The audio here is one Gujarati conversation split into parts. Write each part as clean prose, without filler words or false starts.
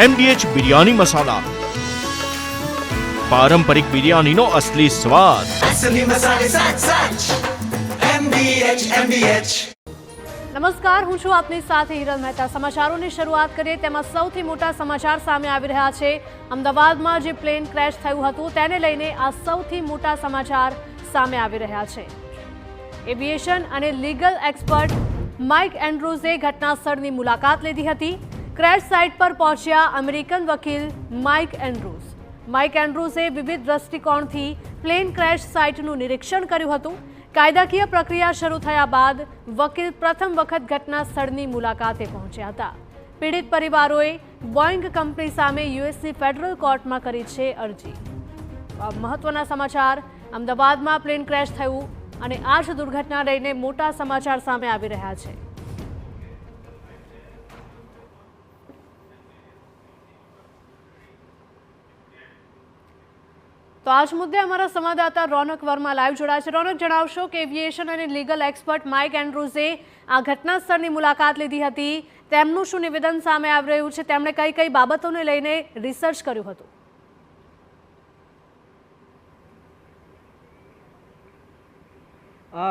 MDH બિરયાની મસાલા, પારંપરિક બિરયાનીનો અસલી સ્વાદ. असली मसाले साच साच MDH નમસ્કાર, હું છું આપની સાથે હિરલ મહેતા. સમાચારોની શરૂઆત કરીએ તેમાં સૌથી મોટા સમાચાર સામે આવી રહ્યા છે. અમદાવાદમાં જે પ્લેન ક્રેશ થયું હતું તેને લઈને આ સૌથી મોટા સમાચાર સામે આવી રહ્યા છે. એવિએશન અને લીગલ એક્સપર્ટ માઇક એન્ડ્રુઝે ઘટના સ્થળની મુલાકાત લીધી હતી. ક્રેશ સાઇટ પર પહોંચ્યા અમેરિકન વકીલ માઇક એન્ડ્રુઝ. માઇક એન્ડ્રુઝે વિવિધ દ્રષ્ટિકોણથી પ્લેન ક્રેશ સાઇટનું નિરીક્ષણ કર્યું હતું. કાયદાકીય પ્રક્રિયા શરૂ થયા બાદ વકીલ પ્રથમ વખત ઘટના સ્થળની મુલાકાતે પહોંચ્યા હતા. પીડિત પરિવારોએ બોઇંગ કંપની સામે યુએસની ફેડરલ કોર્ટમાં કરી છે અરજી. મહત્વના સમાચાર, અમદાવાદમાં પ્લેન ક્રેશ થયું અને આ જ દુર્ઘટના લઈને મોટા સમાચાર સામે આવી રહ્યા છે. તો આજ મુદ્દે અમારા સંવાદદાતા રોનક વર્મા લાઈવ જોડાયા છે. રોનક, જણાવશો કે એવિએશન અને લીગલ એક્સપર્ટ માઇક એન્ડ્રુઝે આ ઘટના સ્થળની મુલાકાત લીધી હતી. તેમનું શું નિવેદન સામે આવી રહ્યું છે? તેમણે કઈ કઈ બાબતોને લઈને રિસર્ચ કર્યું હતું?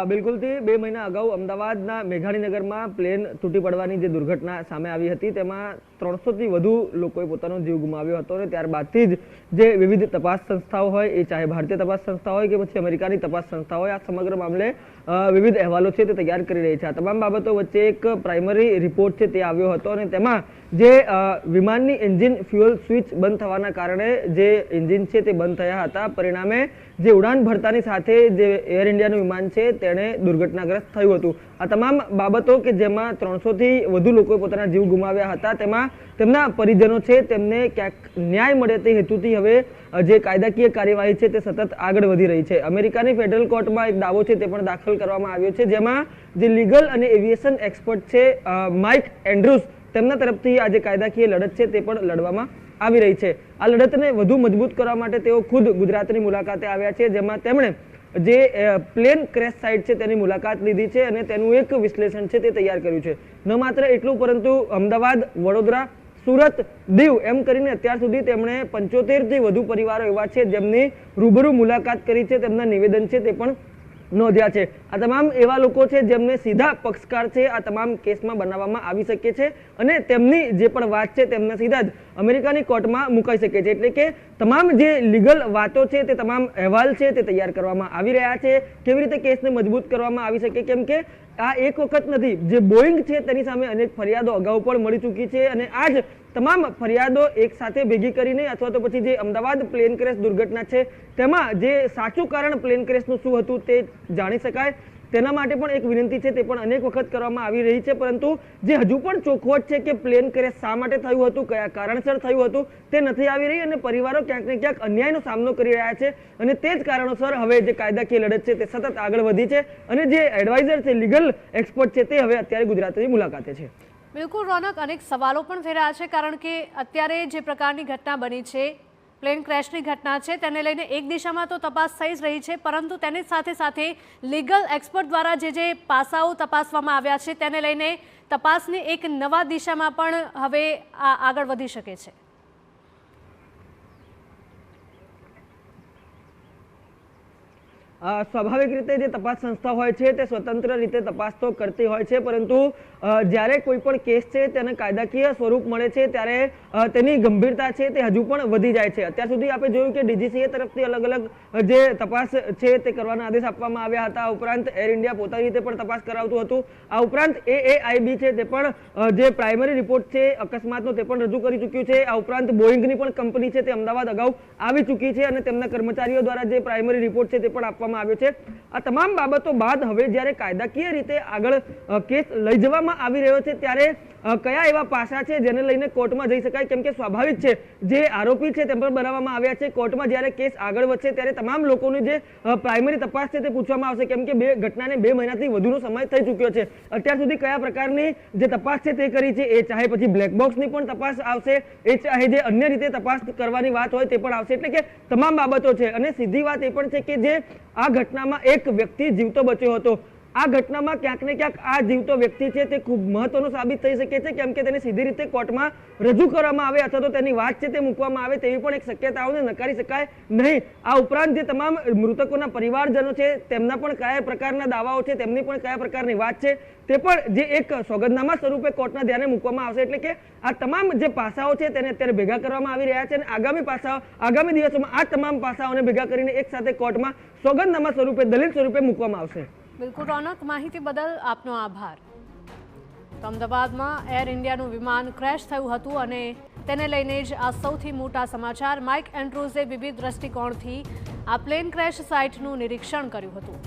બિલકુલથી 2 મહિના અગાઉ અમદાવાદના મેઘાણીનગરમાં પ્લેન તૂટી પડવાની જે દુર્ઘટના સામે આવી હતી તેમાં 300થી વધુ લોકોએ પોતાનો જીવ ગુમાવ્યો હતો અને ત્યારબાદથી જ જે વિવિધ તપાસ સંસ્થાઓ હોય, એ ચાહે ભારતીય તપાસ સંસ્થા હોય કે પછી અમેરિકાની તપાસ સંસ્થા હોય, આ સમગ્ર મામલે વિવિધ અહેવાલો છે તે તૈયાર કરી રહી છે. આ તમામ બાબતો વચ્ચે એક પ્રાઇમરી રિપોર્ટ છે તે આવ્યો હતો અને તેમાં જે વિમાનની એન્જિન ફ્યુઅલ સ્વિચ બંધ થવાના કારણે જે એન્જિન છે તે બંધ થયા હતા. પરિણામે જે ઉડાન ભરતાની સાથે જે એર ઇન્ડિયાનું વિમાન છે તેણે દુર્ઘટનાગ્રસ્ત થયું હતું. આ તમામ બાબતો કે જેમાં 300થી વધુ લોકોએ પોતાના જીવ ગુમાવ્યા હતા, તેમાં તેમના પરિજનો છે તેમને ક્યાંક ન્યાય મળે તે હેતુથી હવે જે કાયદાકીય કાર્યવાહી છે તે સતત આગળ વધી રહી છે. અમેરિકાની ફેડરલ કોર્ટમાં એક દાવો છે તે પણ દાખલ કરવામાં આવ્યો છે, જેમાં જે લીગલ અને એવિએશન એક્સપર્ટ છે માઇક એન્ડ્રુઝ, તેમના તરફથી આ જે કાયદાકીય લડત છે તે પણ લડવામાં આવી રહી છે. આ લડતને વધુ મજબૂત કરવા માટે તેઓ ખુદ ગુજરાતની મુલાકાતે આવ્યા છે, જેમાં તેમણે જે પ્લેન ક્રેશ સાઇટ છે તેની મુલાકાત લીધી છે અને તેનું એક વિશ્લેષણ છે તે તૈયાર કર્યું છે. ન માત્ર એટલું, પરંતુ અમદાવાદ, વડોદરા, સુરત, દીવ એમ કરીને અત્યાર સુધી તેમણે 75થી વધુ પરિવારો એવા છે જેમની રૂબરૂ મુલાકાત કરી છે, તેમના નિવેદન છે તે પણ નોંધ્યા છે. આ તમામ એવા લોકો છે જેમને સીધા પક્ષકાર છે આ તમામ કેસમાં બનાવવામાં આવી શકે છે અને તેમની જે પણ વાત છે તેમને સીધા જ અમેરિકાની કોર્ટમાં મુકાઈ શકે છે. એટલે કે તમામ જે લીગલ વાતો છે તે તમામ અહેવાલ છે તે તૈયાર કરવામાં આવી રહ્યા છે. કેવી રીતે કેસને મજબૂત કરવામાં આવી શકે, કેમ કે આ એક વખત નથી, જે બોઈંગ છે તેની સામે અનેક ફરિયાદો અગાઉ પણ મળી ચૂકી છે અને આ જ તમામ ફરિયાદો એક સાથે ભેગી કરીને અથવા તો પછી જે અમદાવાદ પ્લેન ક્રેશ દુર્ઘટના છે તેમાં જે સાચું કારણ પ્લેન ક્રેશનું શું હતું તે જાણી શકાય, તેના માટે પણ એક વિનંતી છે તે પણ અનેક વખત કરવામાં આવી રહી છે. પરંતુ જે હજુ પણ ચોખવટ છે કે પ્લેન ક્રેશ શા માટે થયું હતું, કયા કારણસર થયું હતું, તે નથી આવી રહી અને પરિવારો ક્યાંક ને ક્યાંક અન્યાયનો સામનો કરી રહ્યા છે અને તે જ કારણોસર હવે જે કાયદાકીય લડત છે તે સતત આગળ વધી છે અને જે એડવાઇઝર છે, લીગલ એક્સપર્ટ છે, તે હવે અત્યારે ગુજરાતની મુલાકાતે છે. બિલકુલ રોનક, અનેક સવાલો પણ થઈ રહ્યા છે કારણ કે અત્યારે જે પ્રકારની ઘટના બની છે, પ્લેન ક્રેશની ઘટના છે, તેને લઈને એક દિશામાં તો તપાસ થઈ જ રહી છે, પરંતુ તેની સાથે સાથે લીગલ એક્સપર્ટ દ્વારા જે પાસાઓ તપાસવામાં આવ્યા છે તેને લઈને તપાસની એક નવા દિશામાં પણ હવે આગળ વધી શકે છે. સ્વાભાવિક રીતે જે તપાસ સંસ્થા હોય છે તે સ્વતંત્ર રીતે તપાસ તો કરતી હોય છે, પરંતુ જ્યારે કોઈ પણ કેસ છે તેને કાયદાકીય સ્વરૂપ મળે છે ત્યારે તેની ગંભીરતા છે તે હજુ પણ વધી જાય છે. અત્યાર સુધી આપણે જોયું કે DGCA તરફથી અલગ અલગ જે તપાસ છે તે કરવાના આદેશ આપવામાં આવ્યા હતા. આ ઉપરાંત એર ઇન્ડિયા પોતાની રીતે પણ તપાસ કરાવતું હતું. આ ઉપરાંત AAIB છે તે પણ જે પ્રાઇમરી રિપોર્ટ છે અકસ્માતનો તે પણ રજૂ કરી ચૂક્યું છે. આ ઉપરાંત બોઈંગની પણ કંપની છે તે અમદાવાદ અગાઉ આવી ચૂકી છે અને તેમના કર્મચારીઓ દ્વારા જે પ્રાઇમરી રિપોર્ટ છે તે પણ આપવામાં આવ્યો છે. આ તમામ બાબતો બાદ હવે જ્યારે કાયદાકીય રીતે આગળ કેસ લઈ જવામાં આવી રહ્યો છે ત્યારે કયા એવા પાસા છે જેને લઈને કોર્ટમાં જઈ શકાય, કેમ કે સ્વાભાવિક છે જે આરોપી છે તેમ પણ બનાવવામાં આવ્યા છે. કોર્ટમાં જ્યારે કેસ આગળ વધશે ત્યારે તમામ લોકોની જે પ્રાઇમરી તપાસ છે તે પૂછવામાં આવશે, કેમ કે ઘટનાને 2 મહિનાથી વધુનો સમય થઈ ચૂક્યો છે. અત્યાર સુધી કયા પ્રકારની જે તપાસ છે તે કરી છે, એ ચાહે પછી બ્લેક બોક્સની પણ તપાસ આવશે, એ ચાહે જે અન્ય રીતે તપાસ કરવાની વાત હોય તે પણ આવશે. એટલે કે તમામ બાબતો છે અને સીધી વાત એ પણ છે કે જે આ ઘટનામાં એક વ્યક્તિ જીવતો બચ્યો હતો, આ ઘટનામાં ક્યાંક ને ક્યાંક આ જીવતો વ્યક્તિ છે તે ખૂબ મહત્વનો સાબિત થઈ શકે છે, કેમ કે તેને સીધી રીતે કોર્ટમાં રજૂ કરવામાં આવે અથવા તો તેની વાત છે તે મૂકવામાં આવે તેવી પણ એક શક્યતાઓને નકારી શકાય નહીં. આ ઉપરાંત જે તમામ મૃતકોના પરિવારજનો છે તેમના પણ કયા પ્રકારના દાવાઓ છે, તેમની પણ કયા પ્રકારની વાત છે તે પણ જે એક સોગંદનામા સ્વરૂપે કોર્ટના ધ્યાને મૂકવામાં આવશે. એટલે કે આ તમામ જે પાસાઓ છે તેને અત્યારે ભેગા કરવામાં આવી રહ્યા છે અને આગામી દિવસોમાં આ તમામ પાસાઓને ભેગા કરીને એક સાથે કોર્ટમાં સોગંદનામા સ્વરૂપે દલીલ સ્વરૂપે મૂકવામાં આવશે. બિલકુલ રોનક, માહિતી બદલ આપનો આભાર. તો અમદાવાદમાં એર ઇન્ડિયાનું વિમાન ક્રેશ થયું હતું અને તેને લઈને જ આ સૌથી મોટા સમાચાર. માઇક એન્ડ્રુઝે વિવિધ દ્રષ્ટિકોણથી આ પ્લેન ક્રેશ સાઇટનું નિરીક્ષણ કર્યું હતું.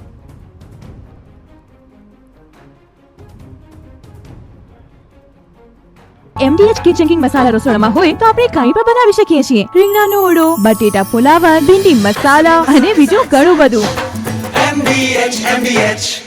MDH કિચન કિંગ મસાલા રસોડામાં હોય તો આપણે કંઈ પણ બનાવી શકીએ છીએ. રીંગણાનો ઓળો, બટેટા ફુલાવર, ભીંડી મસાલા અને બીજું ઘણું બધું. MDH